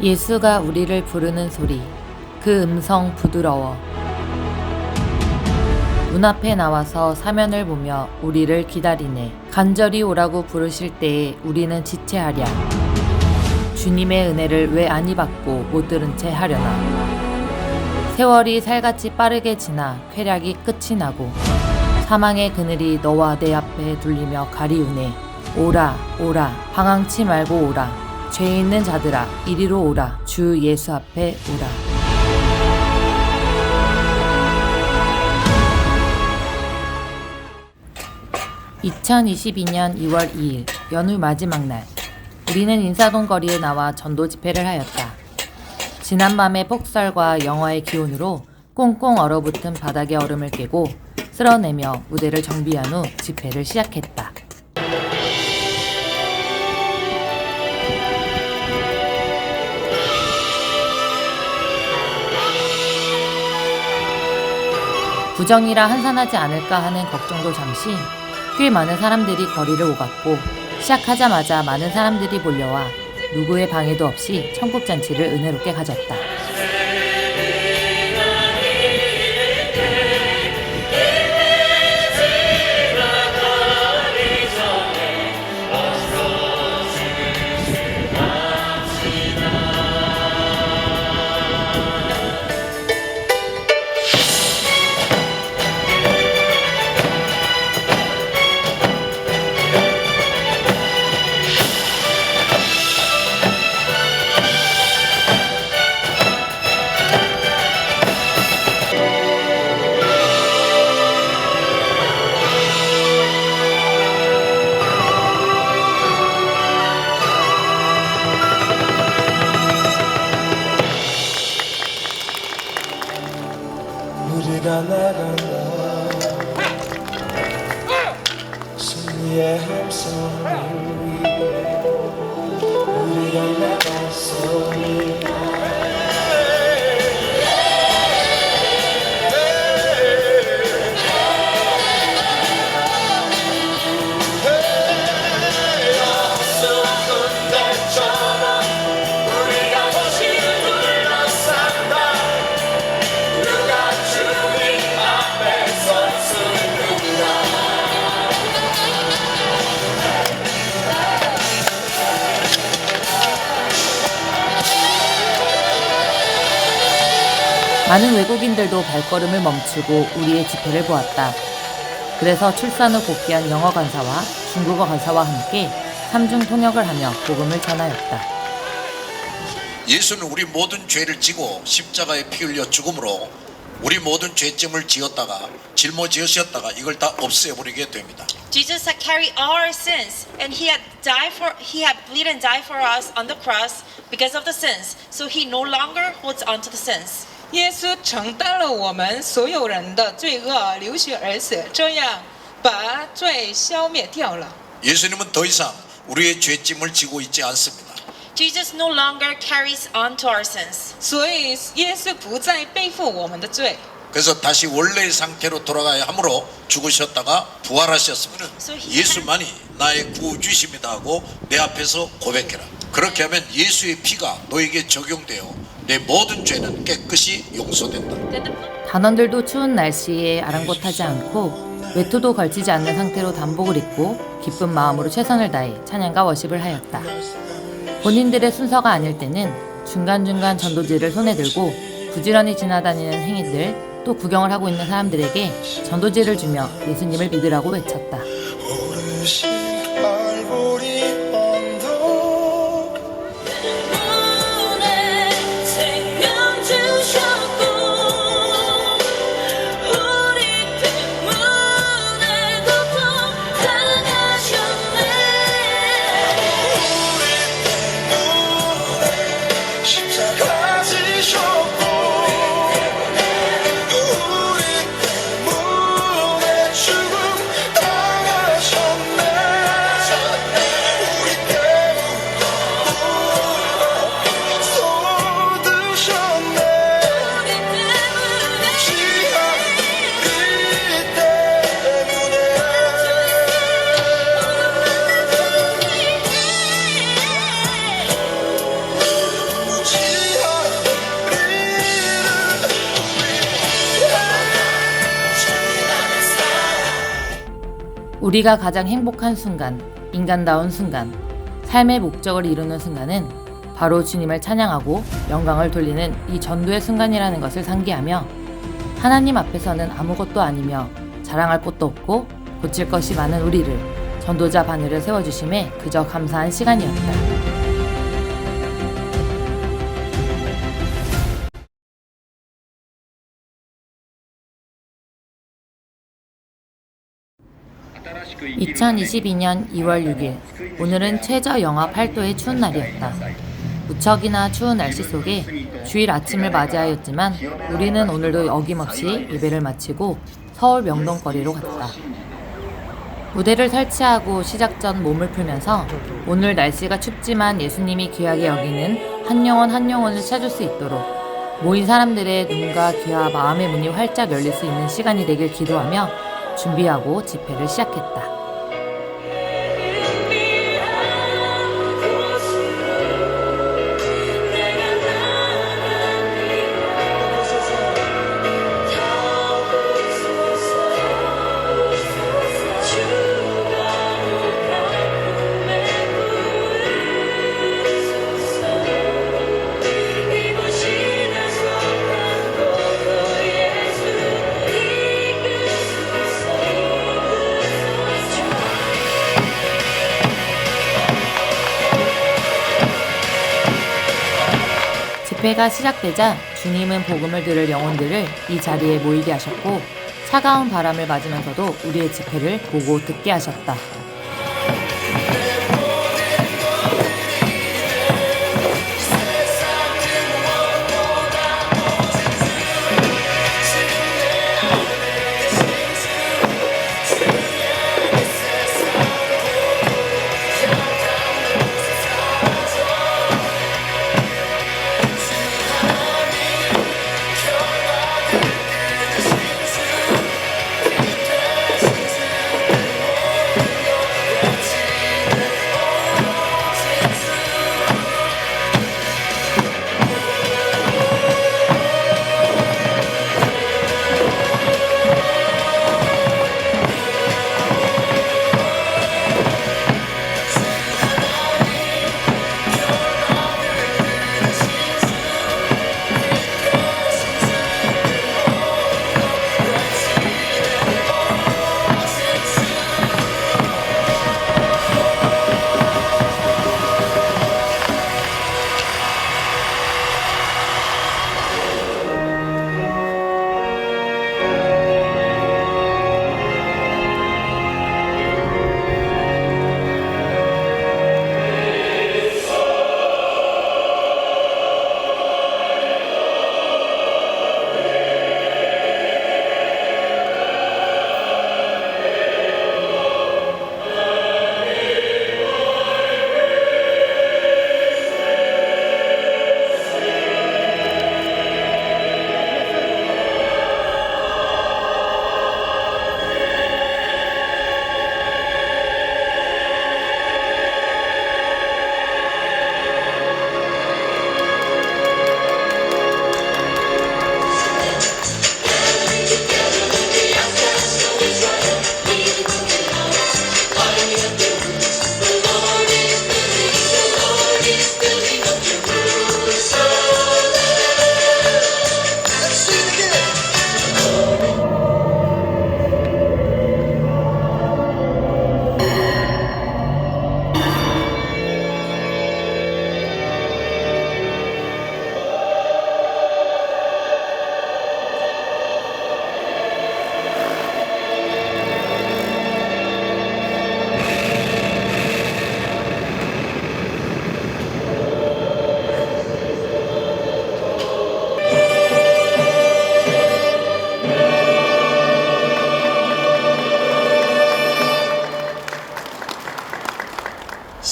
예수가 우리를 부르는 소리, 그 음성 부드러워. 눈앞에 나와서 사면을 보며 우리를 기다리네. 간절히 오라고 부르실 때에 우리는 지체하랴. 주님의 은혜를 왜 안 입었고 못 들은 채 하려나. 세월이 살같이 빠르게 지나 쾌락이 끝이 나고 사망의 그늘이 너와 내 앞에 둘리며 가리우네. 오라 오라 방황치 말고 오라. 죄 있는 자들아 이리로 오라. 주 예수 앞에 오라. (2022년 2월 2일) 연휴 마지막 날, 우리는 인사동 거리에 나와 전도 집회를 하였다. 지난밤의 폭설과 영하의 기온으로 꽁꽁 얼어붙은 바닥의 얼음을 깨고 쓸어내며 무대를 정비한 후 집회를 시작했다. 부정이라 한산하지 않을까 하는 걱정도 잠시, 꽤 많은 사람들이 거리를 오갔고 시작하자마자 많은 사람들이 몰려와 누구의 방해도 없이 천국잔치를 은혜롭게 가졌다. 우리가 나간다 승리의 함성을 위해 우리가 나갔습니다. 많은 외국인들도 발걸음을 멈추고 우리의 집회를 보았다. 그래서 출산 후 복귀한 영어 간사와 중국어 간사와 함께 삼중 통역을 하며 복음을 전하였다. 예수는 우리 모든 죄를 지고 십자가에 피 흘려 죽음으로 우리 모든 죄점을 지었다가 짊어지으셨다가 이걸 다 없애버리게 됩니다. Jesus had carried all our sins, and he had bled and died for us on the cross because of the sins. So he no longer holds on to the sins. 耶稣承担了我们所有人的罪恶，流血而死，这样把罪消灭掉了。 예수님은 더 이상 우리의 죄짐을 지고 있지 않습니다. Jesus no longer carries on to our sins. 所以耶稣不再背负我们的罪， 그래서 다시 원래의 상태로 돌아가야 하므로 죽으셨다가 부활하셨으면 예수만이 나의 구주십니다 하고 내 앞에서 고백해라. 그렇게 하면 예수의 피가 너에게 적용되어 내 모든 죄는 깨끗이 용서된다. 단원들도 추운 날씨에 아랑곳하지 않고 외투도 걸치지 않는 상태로 단복을 입고 기쁜 마음으로 최선을 다해 찬양과 워십을 하였다. 본인들의 순서가 아닐 때는 중간중간 전도지를 손에 들고 부지런히 지나다니는 행인들, 또 구경을 하고 있는 사람들에게 전도지를 주며 예수님을 믿으라고 외쳤다. 우리가 가장 행복한 순간, 인간다운 순간, 삶의 목적을 이루는 순간은 바로 주님을 찬양하고 영광을 돌리는 이 전도의 순간이라는 것을 상기하며 하나님 앞에서는 아무것도 아니며 자랑할 것도 없고 고칠 것이 많은 우리를 전도자 바늘을 세워주심에 그저 감사한 시간이었다. (2022년 2월 6일) 오늘은 최저 영하 8도의 추운 날이었다. 무척이나 추운 날씨 속에 주일 아침을 맞이하였지만 우리는 오늘도 어김없이 예배를 마치고 서울 명동거리로 갔다. 무대를 설치하고 시작 전 몸을 풀면서 오늘 날씨가 춥지만 예수님이 귀하게 여기는 한 영혼 한 영혼을 찾을 수 있도록 모인 사람들의 눈과 귀와 마음의 문이 활짝 열릴 수 있는 시간이 되길 기도하며 준비하고 집회를 시작했다. 집회가 시작되자 주님은 복음을 들을 영혼들을 이 자리에 모이게 하셨고 차가운 바람을 맞으면서도 우리의 집회를 보고 듣게 하셨다.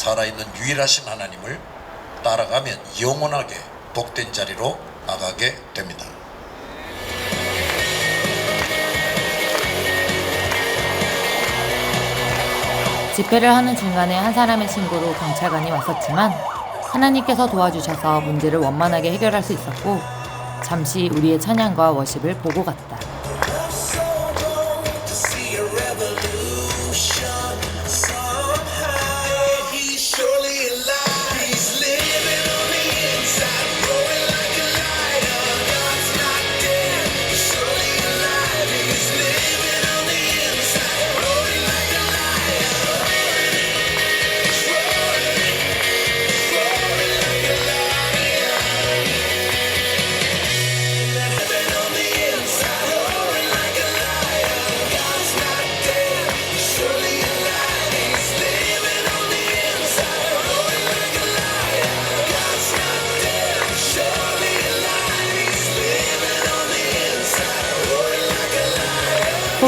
살아있는 유일하신 하나님을 따라가면 영원하게 복된 자리로 나가게 됩니다. 집회를 하는 중간에 한 사람의 신고로 경찰관이 왔었지만 하나님께서 도와주셔서 문제를 원만하게 해결할 수 있었고 잠시 우리의 찬양과 워십을 보고 갔다. To see a revolution.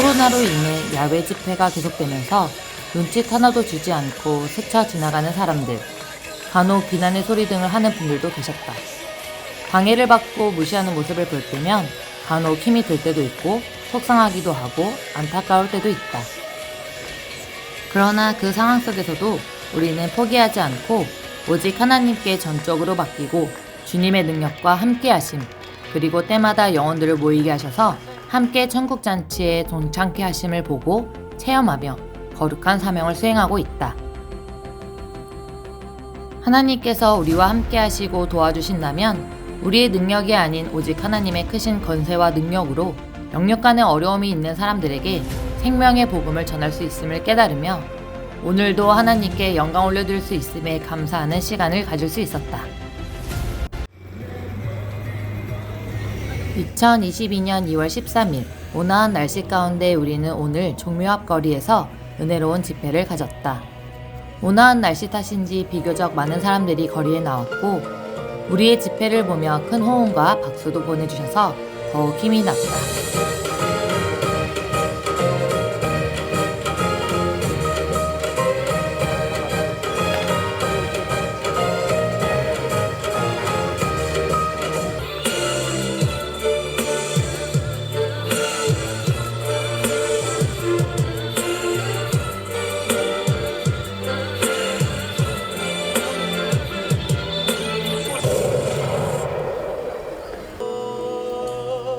코로나로 인해 야외 집회가 계속되면서 눈짓 하나도 주지 않고 스쳐 지나가는 사람들, 간혹 비난의 소리 등을 하는 분들도 계셨다. 방해를 받고 무시하는 모습을 볼 때면 간혹 힘이 들 때도 있고 속상하기도 하고 안타까울 때도 있다. 그러나 그 상황 속에서도 우리는 포기하지 않고 오직 하나님께 전적으로 맡기고 주님의 능력과 함께하심, 그리고 때마다 영혼들을 모이게 하셔서 함께 천국잔치에 동참케 하심을 보고 체험하며 거룩한 사명을 수행하고 있다. 하나님께서 우리와 함께 하시고 도와주신다면 우리의 능력이 아닌 오직 하나님의 크신 권세와 능력으로 영역 간의 어려움이 있는 사람들에게 생명의 복음을 전할 수 있음을 깨달으며 오늘도 하나님께 영광 올려드릴 수 있음에 감사하는 시간을 가질 수 있었다. 2022년 2월 13일 온화한 날씨 가운데 우리는 오늘 종묘 앞 거리에서 은혜로운 집회를 가졌다. 온화한 날씨 탓인지 비교적 많은 사람들이 거리에 나왔고 우리의 집회를 보며 큰 호응과 박수도 보내주셔서 더욱 힘이 났다.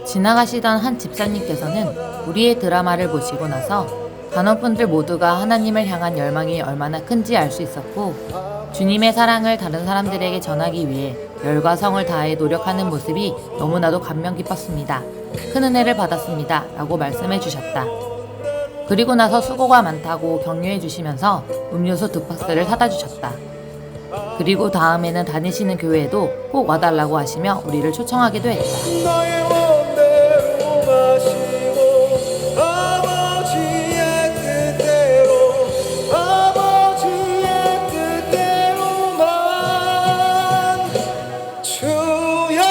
지나가시던 한 집사님께서는 우리의 드라마를 보시고 나서 단원분들 모두가 하나님을 향한 열망이 얼마나 큰지 알 수 있었고 주님의 사랑을 다른 사람들에게 전하기 위해 열과 성을 다해 노력하는 모습이 너무나도 감명 깊었습니다. 큰 은혜를 받았습니다. 라고 말씀해 주셨다. 그리고 나서 수고가 많다고 격려해 주시면서 음료수 2박스를 사다 주셨다. 그리고 다음에는 다니시는 교회에도 꼭 와달라고 하시며 우리를 초청하기도 했다. 너의 원대로 마시고 아버지의 뜻대로 주여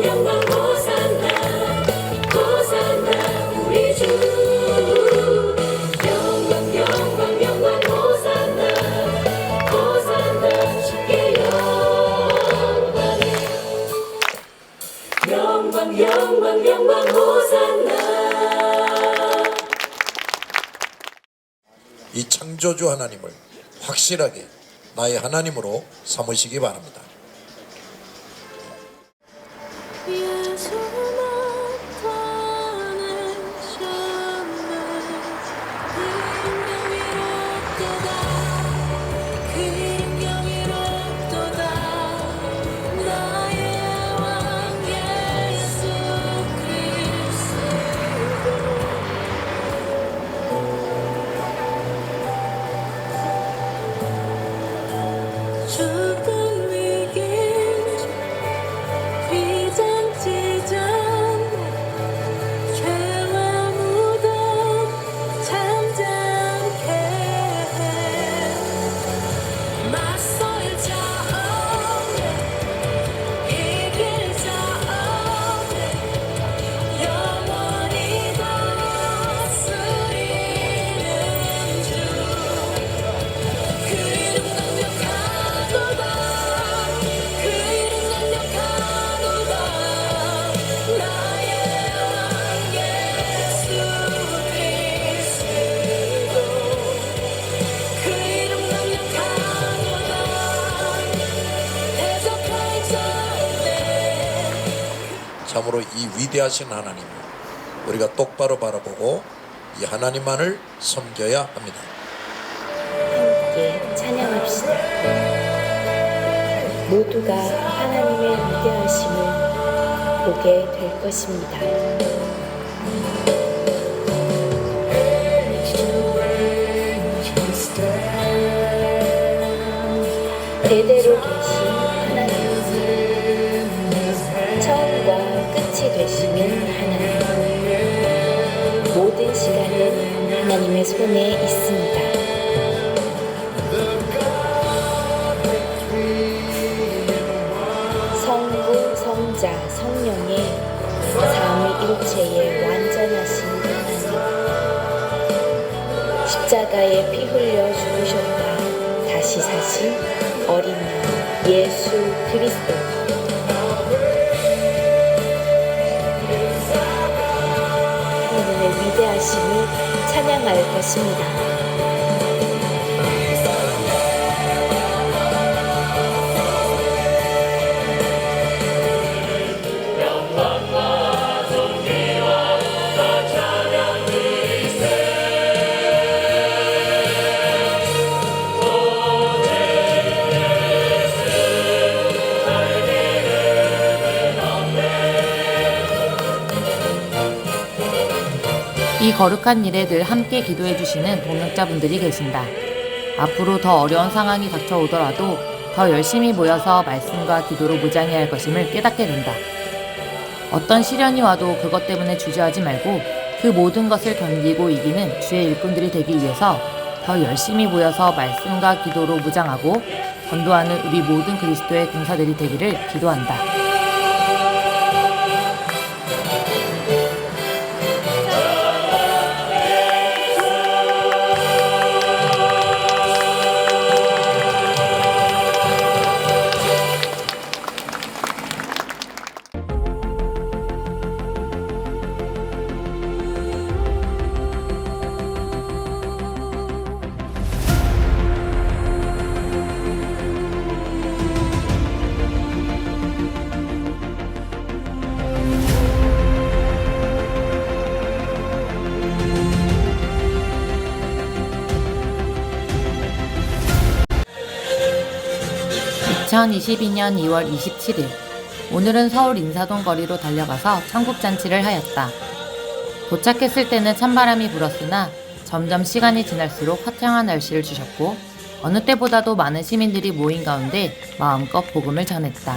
영광 호산나 호산나 우리 주 영광 호산나 호산나 주께 영광 호산나. 이 창조주 하나님을 확실하게 나의 하나님으로 삼으시기 바랍니다. 예수 나타내셨네. 그 영광이롭도다. 나의 왕 예수 그리스도. 죽음 위기 비전 지전 죄와 무덤 잠잠케 해. 맞설 자 없네. 이길 자 없네. 영원히 다스리는 주. 그 이름 강력하도다. 그 이름 강력하도다. 나의 왕 예수 그리스도. 그 이름 강력하도다. 대적할 자 없네. 참으로 이 위대하신 하나님을 우리가 똑바로 바라보고 이 하나님만을 섬겨야 합니다. 함께 찬양합시다. 모두가 하나님의 위대하심을 보게 될 것입니다. 대대로 계신 하나님, 처음과 끝이 되시는 하나님, 모든 시간은 하나님의 손에 있습니다. 성부, 성자, 십자가에 피 흘려 죽으셨다 다시 사신 어린 양 예수 그리스도 하나님의 위대하심을 찬양할 것입니다. 이 거룩한 일에 늘 함께 기도해 주시는 동역자분들이 계신다. 앞으로 더 어려운 상황이 닥쳐오더라도 더 열심히 모여서 말씀과 기도로 무장해야 할 것임을 깨닫게 된다. 어떤 시련이 와도 그것 때문에 주저하지 말고 그 모든 것을 견디고 이기는 주의 일꾼들이 되기 위해서 더 열심히 모여서 말씀과 기도로 무장하고 전도하는 우리 모든 그리스도의 군사들이 되기를 기도한다. (2022년 2월 27일) 오늘은 서울 인사동 거리로 달려가서 천국잔치를 하였다. 도착했을 때는 찬바람이 불었으나 점점 시간이 지날수록 화창한 날씨를 주셨고 어느 때보다도 많은 시민들이 모인 가운데 마음껏 복음을 전했다.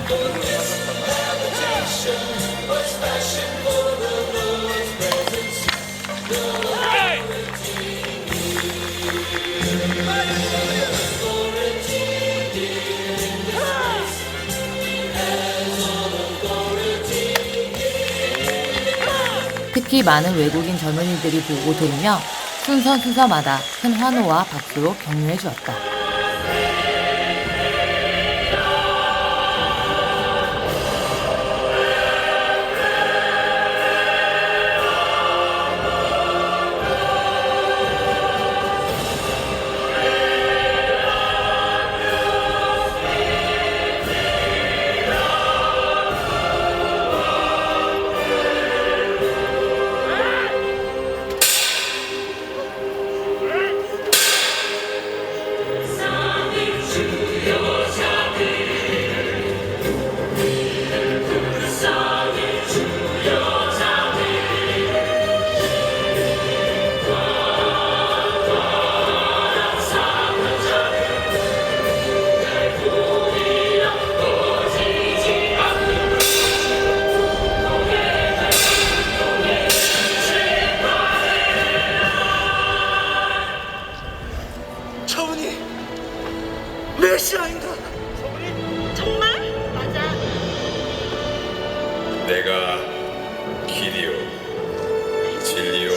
특히 많은 외국인 젊은이들이 보고 들으며 순서마다 큰 환호와 박수로 격려해 주었다. 저분이 메시아인가? 정말? 맞아. 내가 길이요 진리요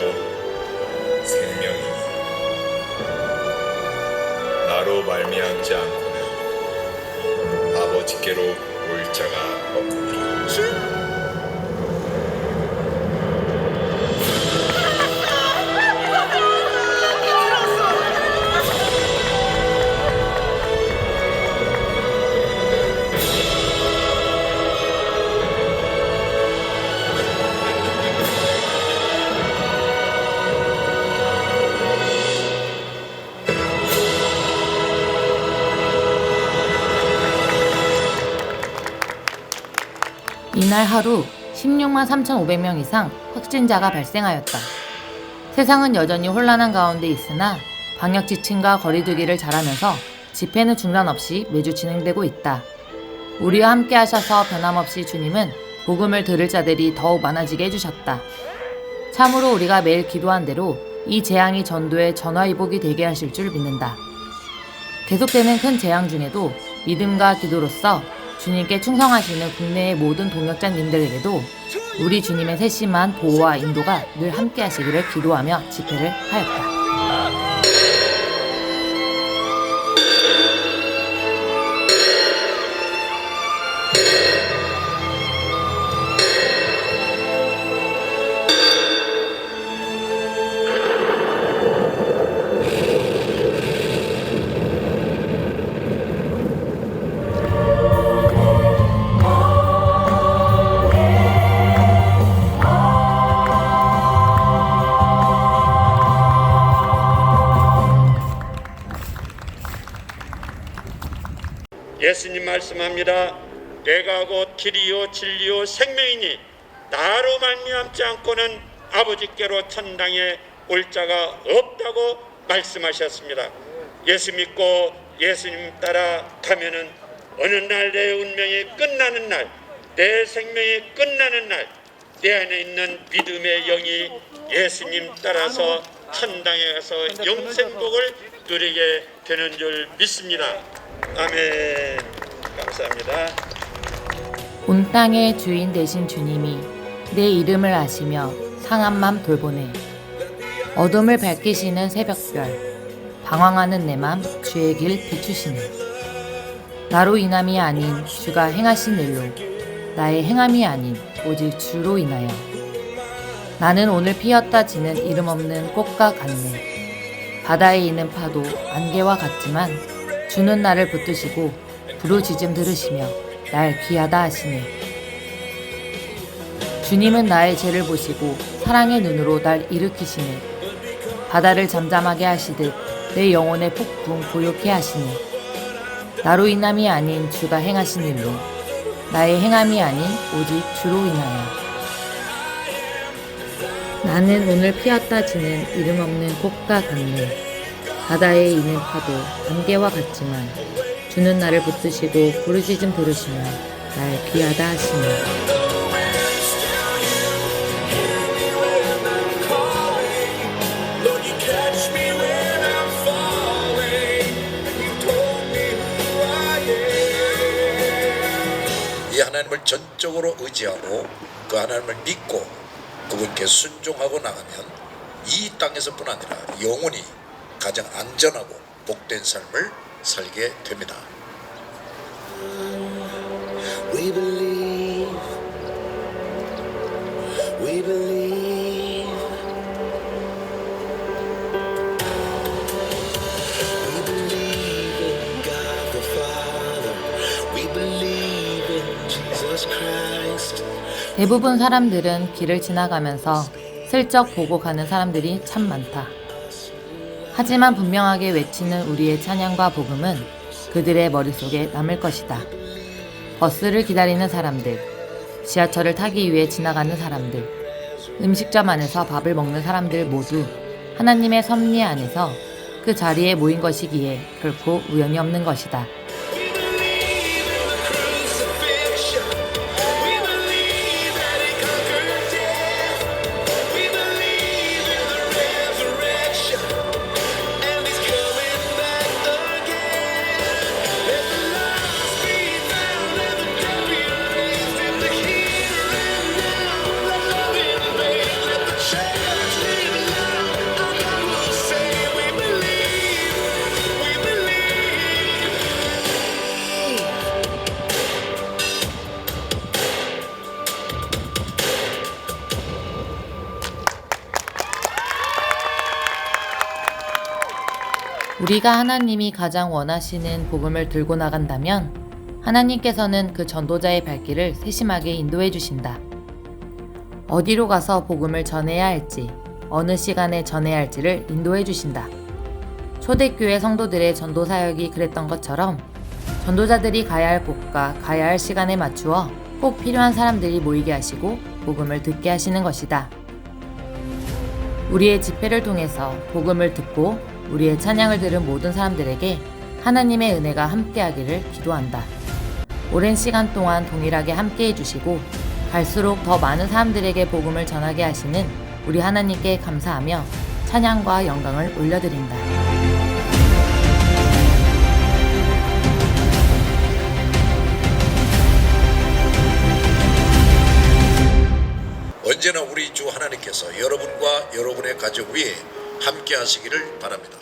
생명이니 나로 말미암지 않고는 아버지께로 올 자가 없느니라. 이날 하루 16만 3,500명 이상 확진자가 발생하였다. 세상은 여전히 혼란한 가운데 있으나 방역 지침과 거리두기를 잘하면서 집회는 중단 없이 매주 진행되고 있다. 우리와 함께 하셔서 변함없이 주님은 복음을 들을 자들이 더욱 많아지게 해주셨다. 참으로 우리가 매일 기도한 대로 이 재앙이 전도의 전화위복이 되게 하실 줄 믿는다. 계속되는 큰 재앙 중에도 믿음과 기도로서 주님께 충성하시는 국내의 모든 동역자님들에게도 우리 주님의 세심한 보호와 인도가 늘 함께 하시기를 기도하며 집회를 하였다. 예수님 말씀합니다. 내가 곧 길이요 진리요 생명이니 나로 말미암지 않고는 아버지께로 천당에 올 자가 없다고 말씀하셨습니다. 예수 믿고 예수님 따라 가면은 어느 날 내 운명이 끝나는 날, 내 생명이 끝나는 날, 내 안에 있는 믿음의 영이 예수님 따라서 천당에 가서 영생복을 누리게 되는 줄 믿습니다. 아멘. 감사합니다. 온 땅의 주인 되신 주님이 내 이름을 아시며 상한 맘 돌보네. 어둠을 밝히시는 새벽별, 방황하는 내 맘 주의 길 비추시네. 나로 인함이 아닌 주가 행하신 일로, 나의 행함이 아닌 오직 주로 인하여. 나는 오늘 피었다 지는 이름 없는 꽃과 같네. 바다에 있는 파도 안개와 같지만 주는 나를 붙드시고 부르짖음 들으시며 날 귀하다 하시네. 주님은 나의 죄를 보시고 사랑의 눈으로 날 일으키시네. 바다를 잠잠하게 하시듯 내 영혼의 폭풍 고요케 하시네. 나로 인함이 아닌 주가 행하신 일로, 나의 행함이 아닌 오직 주로 인하여. 나는 오늘 피었다 지는 이름 없는 꽃과 같네. 바다에 있는 파도 안개와 같지만 주는 나를 붙드시고 부르짖음 들으시며 날 귀하다 하시네. 이 하나님을 전적으로 의지하고 그 하나님을 믿고 그분께 순종하고 나가면 이 땅에서뿐 아니라 영원히 가장 안전하고 복된 삶을 살게 됩니다. We believe. We believe. We believe in God the Father. We believe in Jesus Christ. 대부분 사람들은 길을 지나가면서 슬쩍 보고 가는 사람들이 참 많다. 하지만 분명하게 외치는 우리의 찬양과 복음은 그들의 머릿속에 남을 것이다. 버스를 기다리는 사람들, 지하철을 타기 위해 지나가는 사람들, 음식점 안에서 밥을 먹는 사람들 모두 하나님의 섭리 안에서 그 자리에 모인 것이기에 결코 우연이 없는 것이다. 우리가 하나님이 가장 원하시는 복음을 들고 나간다면 하나님께서는 그 전도자의 발길을 세심하게 인도해 주신다. 어디로 가서 복음을 전해야 할지, 어느 시간에 전해야 할지를 인도해 주신다. 초대교회 성도들의 전도 사역이 그랬던 것처럼 전도자들이 가야 할 곳과 가야 할 시간에 맞추어 꼭 필요한 사람들이 모이게 하시고 복음을 듣게 하시는 것이다. 우리의 집회를 통해서 복음을 듣고 우리의 찬양을 들은 모든 사람들에게 하나님의 은혜가 함께하기를 기도한다. 오랜 시간 동안 동일하게 함께해 주시고 갈수록 더 많은 사람들에게 복음을 전하게 하시는 우리 하나님께 감사하며 찬양과 영광을 올려드린다. 언제나 우리 주 하나님께서 여러분과 여러분의 가족 위에 함께 하시기를 바랍니다.